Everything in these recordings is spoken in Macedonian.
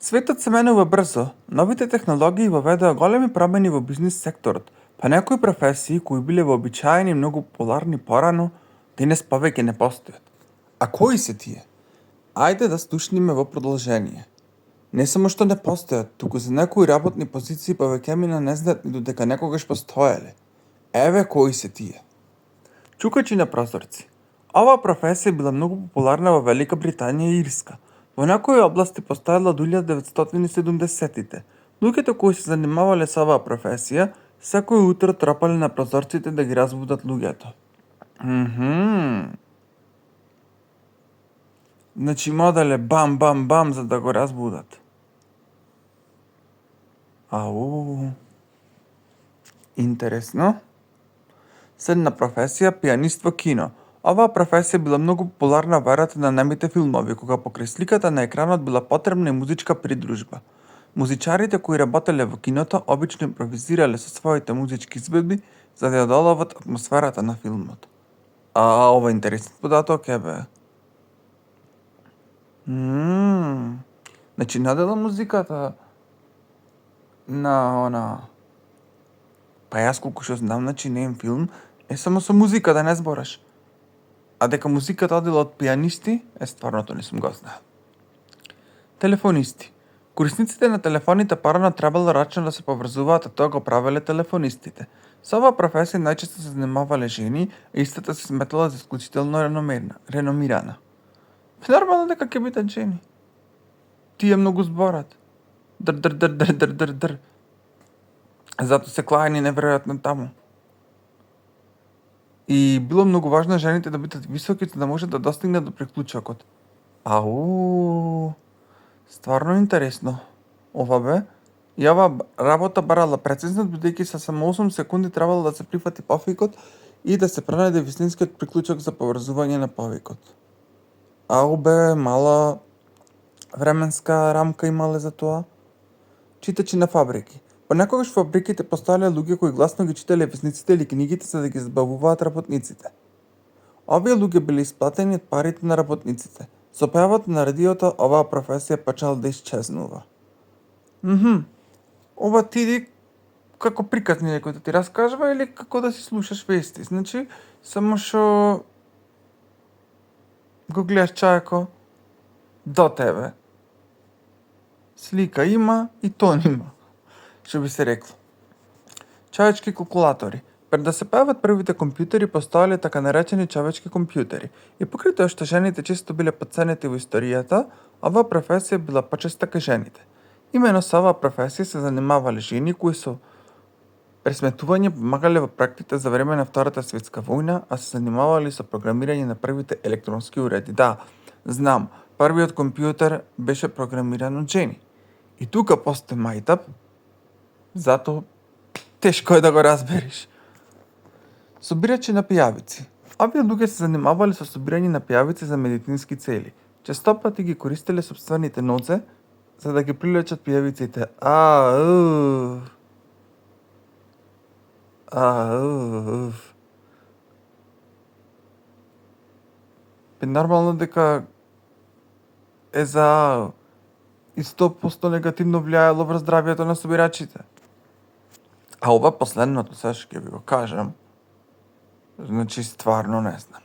Светот се менува брзо, новите технологии воведоа големи промени во бизнис секторот, па некои професии кои биле вообичаени и многу популарни порано, денес повеќе не постојат. А кои се тие? Ајде да слушниме во продолжение. Не само што не постојат, туку за некои работни позиции повеќе ми не знаат ни додека некогаш постоеле. Еве кои се тие. Чукачи на прозорци. Оваа професија била многу популарна во Велика Британија и Ирска. Во некои области постоела до 1970-тите. Луѓето кои се занимавале со оваа професија, секој утро тропале на прозорците да ги разбудат луѓето. Значи моделе бам, бам, бам за да го разбудат. Интересно. Следна професија, пианист во кино. Оваа професија била многу популарна во ерата на немите филмови, кога покрај сликата на екранот била потребна и музичка придружба. Музичарите кои работеле во киното обично импровизирале со своите музички изведби за да ја доловат атмосферата на филмот. Ова интересен податок е бе. Значи надела музиката на Па јас колку што знам, значи неин филм е само со музика, да не збораш. А дека музиката одела од пианисти, стварното не сум го знаел. Телефонисти. Корисниците на телефоните порано требало рачно да се поврзуваат, а тоа го правеле телефонистите. Со оваа професија најчесто се занимавале жени, а истата се сметала за исклучително реномирана. Нормално дека ќе бидат жени. Тие многу зборат. Др. Зато се клајани неверојатно таму. И било многу важно жените да бидат високи за да можат да достигнат до приклучокот. Стварно интересно. Ова бе. И ова работа барала прецизност, бидејќи со само 8 секунди требало да се прифати повикот и да се пронајде вистинскиот приклучок за поврзување на повикот. Бе, мала временска рамка имале за тоа. Читачи на фабрики. Понекогаш во фабриките постоеле луѓе кои гласно ги читале весниците или книгите за да ги забавуваат работниците. Овие луѓе биле исплатени од парите на работниците. Со појавата на радиото, оваа професија почнала да исчезнува. Ова ти како приказни некој да ти раскажува или како да си слушаш вести? Значи, само што го гледаш чајко до тебе. Слика има и тон има, што би се рекло. Човечки калкулатори. Пред да се појават првите компјутери, постоеле така наречени човечки компјутери. И покрај тоа што жените често биле потценети во историјата, оваа професија била почеста кај жените. Имено со оваа професија се занимавале жени кои со пресметување помагале во проектите за време на Втората светска војна, а се занимавале со програмирање на првите електронски уреди. Да, знам, првиот компјутер беше програмиран од жени. И тука постои мајтап, зато тешко е да го разбереш. Собирачи на пијавици. Овие луѓе се занимавале со собирање на пијавици за медицински цели. Често пати ги користеле сопствените нозе за да ги привлечат пијавиците. Нормално дека е за и 100% негативно влијаело врз здравјето на собирачите. Ова последното, сега ќе ви го кажам, значи стварно не знам.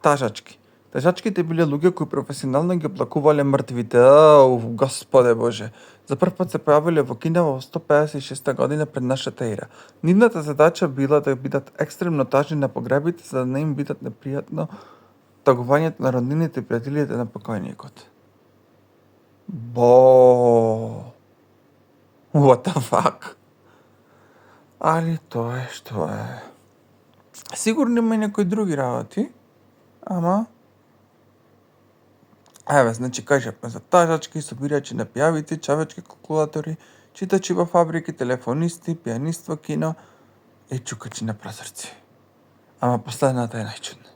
Тажачки. Тажачките биле луѓе кои професионално ги оплакувале мртвите. Господе Боже. За прв пат се појавиле во Кина во 156 година пред нашата ера. Нивната задача била да бидат екстремно тажни на погребите, за да не им бидат непријатно тагувањето на роднините и пријателите на покојникот. What the fuck? Али тоа е што е. Сигурно има и некои други работи, ама еве, значи кажавме за тажачки, собирачи на пијавици, човечки калкулатори, читачи во фабрики, телефонисти, пианист во кино и чукачи на прозорци. Ама последната е најчудна.